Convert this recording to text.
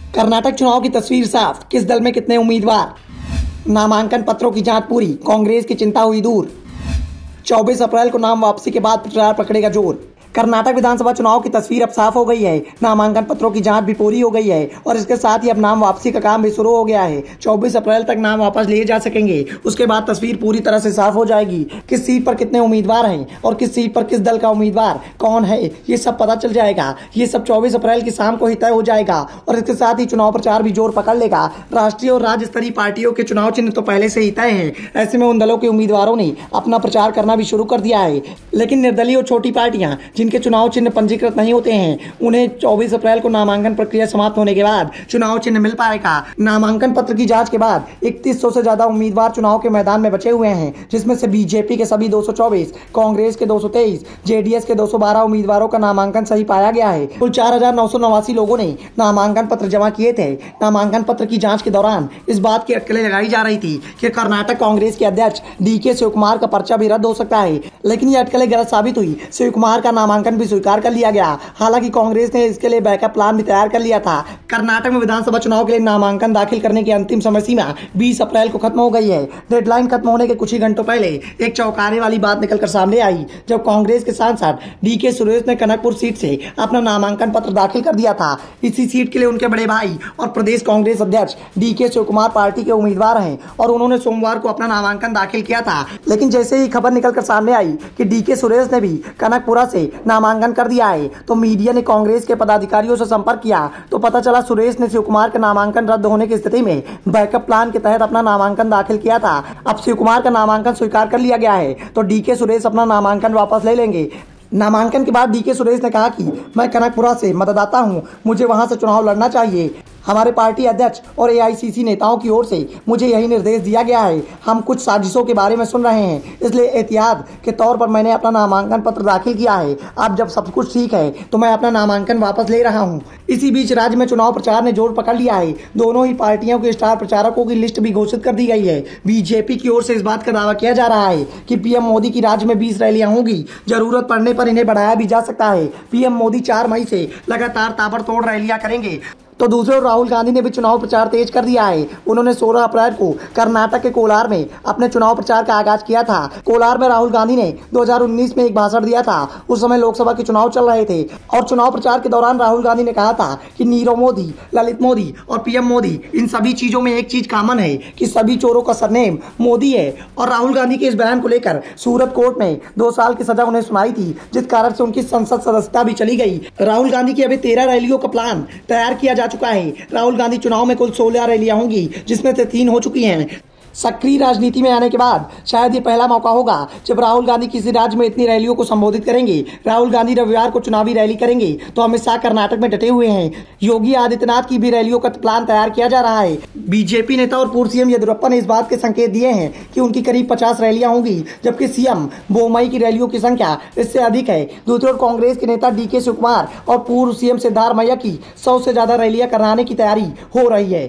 कर्नाटक चुनाव की तस्वीर साफ, किस दल में कितने उम्मीदवार। नामांकन पत्रों की जांच पूरी, कांग्रेस की चिंता हुई दूर। 24 अप्रैल को नाम वापसी के बाद प्रचार पकड़ेगा जोर। कर्नाटक विधानसभा चुनाव की तस्वीर अब साफ हो गई है। नामांकन पत्रों की जांच भी पूरी हो गई है और इसके साथ ही अब नाम वापसी का काम भी शुरू हो गया है। 24 अप्रैल तक नाम वापस लिए जा सकेंगे। उसके बाद तस्वीर पूरी तरह से साफ हो जाएगी। किस सीट पर कितने उम्मीदवार हैं और किस सीट पर किस दल का उम्मीदवार कौन है, ये सब पता चल जाएगा। ये सब 24 अप्रैल की शाम को ही तय हो जाएगा और इसके साथ ही चुनाव प्रचार भी जोर पकड़ लेगा। राष्ट्रीय और राज्य स्तरीय पार्टियों के चुनाव चिन्ह तो पहले से ही तय है। ऐसे में उन दलों के उम्मीदवारों ने अपना प्रचार करना भी शुरू कर दिया है। लेकिन निर्दलीय और छोटी पार्टियां जिनके चुनाव चिन्ह पंजीकृत नहीं होते हैं, उन्हें 24 अप्रैल को नामांकन प्रक्रिया समाप्त होने के बाद चुनाव चिन्ह मिल पाएगा। नामांकन पत्र की जांच के बाद 3100 से ज्यादा उम्मीदवार चुनाव के मैदान में बचे हुए हैं, जिसमें से बीजेपी के सभी 224, कांग्रेस के 223, जेडीएस के 212 उम्मीदवारों का नामांकन सही पाया गया है। कुल 4989 लोगों ने नामांकन पत्र जमा किए थे। नामांकन पत्र की जांच के दौरान इस बात की अटकलें लगाई जा रही थी कि कर्नाटक कांग्रेस के अध्यक्ष डीके शिवकुमार का पर्चा भी रद्द हो सकता है, लेकिन ये अटकलें गलत साबित हुई। शिवकुमार का नामांकन भी स्वीकार कर लिया गया। हालांकि कांग्रेस ने इसके लिए बैकअप प्लान भी तैयार कर लिया था। कर्नाटक में विधानसभा चुनाव के लिए नामांकन दाखिल करने की अंतिम समय सीमा 20 अप्रैल को खत्म हो गई है। डेडलाइन खत्म होने के कुछ ही घंटों पहले एक चौंकाने वाली बात निकलकर सामने आई, जब कांग्रेस के सांसद डीके सुरेश ने कनकपुर सीट से अपना नामांकन पत्र दाखिल कर दिया था। इसी सीट के लिए उनके बड़े भाई और प्रदेश कांग्रेस अध्यक्ष डीके शिवकुमार पार्टी के उम्मीदवार हैं और उन्होंने सोमवार को अपना नामांकन दाखिल किया था। लेकिन जैसे ही खबर निकलकर सामने आई कि डीके सुरेश ने भी कनकपुरा से नामांकन कर दिया है, तो मीडिया ने कांग्रेस के पदाधिकारियों से संपर्क किया तो पता चला सुरेश ने शिवकुमार के नामांकन रद्द होने की स्थिति में बैकअप प्लान के तहत अपना नामांकन दाखिल किया था। अब शिवकुमार का नामांकन स्वीकार कर लिया गया है तो डीके सुरेश अपना नामांकन वापस ले लेंगे। नामांकन के बाद डीके सुरेश ने कहा कि मैं कनकपुरा से मतदाता हूं, मुझे वहां से चुनाव लड़ना चाहिए। हमारे पार्टी अध्यक्ष और एआईसीसी नेताओं की ओर से मुझे यही निर्देश दिया गया है। हम कुछ साजिशों के बारे में सुन रहे हैं, इसलिए एहतियात के तौर पर मैंने अपना नामांकन पत्र दाखिल किया है। अब जब सब कुछ ठीक है तो मैं अपना नामांकन वापस ले रहा हूं। इसी बीच राज्य में चुनाव प्रचार ने जोर पकड़ लिया है। दोनों ही पार्टियों के स्टार प्रचारकों की लिस्ट भी घोषित कर दी गई है। बीजेपी की ओर से इस बात का दावा किया जा रहा है कि पीएम मोदी की राज्य में 20 रैलियां होंगी। जरूरत पड़ने पर इन्हें बढ़ाया भी जा सकता है। पीएम मोदी 4 मई से लगातार ताबड़तोड़ रैलियां करेंगे। तो दूसरे ओर राहुल गांधी ने भी चुनाव प्रचार तेज कर दिया है। उन्होंने 16 अप्रैल को कर्नाटक के कोलार में अपने चुनाव प्रचार का आगाज किया था। कोलार में राहुल गांधी ने 2019 में एक भाषण दिया था। उस समय लोकसभा के चुनाव चल रहे थे और चुनाव प्रचार के दौरान राहुल गांधी ने कहा था कि नीरव मोदी, ललित मोदी और पीएम मोदी, इन सभी चीजों में एक चीज कॉमन है कि सभी चोरों का सरनेम मोदी है। और राहुल गांधी के इस बयान को लेकर सूरत कोर्ट में 2 साल की सजा उन्हें सुनाई थी, जिस कारण से उनकी संसद सदस्यता भी चली गई। राहुल गांधी की अभी 13 रैलियों का प्लान तैयार किया जा चुका है। राहुल गांधी चुनाव में कुल 16 रैलियां होंगी, जिसमें से 3 हो चुकी हैं। सक्रिय राजनीति में आने के बाद शायद ये पहला मौका होगा जब राहुल गांधी किसी राज्य में इतनी रैलियों को संबोधित करेंगे। राहुल गांधी रविवार को चुनावी रैली करेंगे तो अमित शाह कर्नाटक में डटे हुए हैं। योगी आदित्यनाथ की भी रैलियों का प्लान तैयार किया जा रहा है। बीजेपी नेता और पूर्व सीएम येदियुरप्पा ने इस बात के संकेत दिए हैं कि उनकी करीब 50 रैलियां होंगी, जबकि सीएम बोम्मई की रैलियों की संख्या इससे अधिक है। दूसरी ओर कांग्रेस के नेता डीके शिवकुमार और पूर्व सीएम सिद्धारमैया की 100 से ज्यादा रैलियां कराने की तैयारी हो रही है।